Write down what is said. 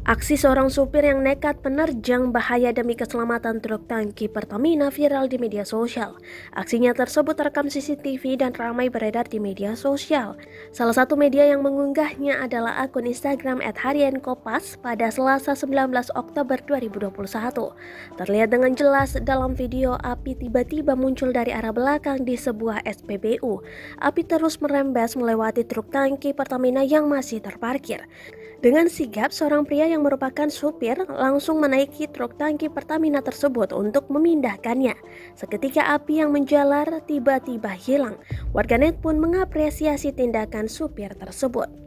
Aksi seorang supir yang nekat menerjang bahaya demi keselamatan truk tangki Pertamina viral di media sosial. Aksinya tersebut terekam CCTV dan ramai beredar di media sosial. Salah satu media yang mengunggahnya adalah akun Instagram @hariankopas pada Selasa 19 Oktober 2021. Terlihat dengan jelas dalam video api tiba-tiba muncul dari arah belakang di sebuah SPBU. Api terus merembes melewati truk tangki Pertamina yang masih terparkir. Dengan sigap, seorang pria yang merupakan supir langsung menaiki truk tangki Pertamina tersebut untuk memindahkannya. Seketika api yang menjalar tiba-tiba hilang. Warganet pun mengapresiasi tindakan supir tersebut.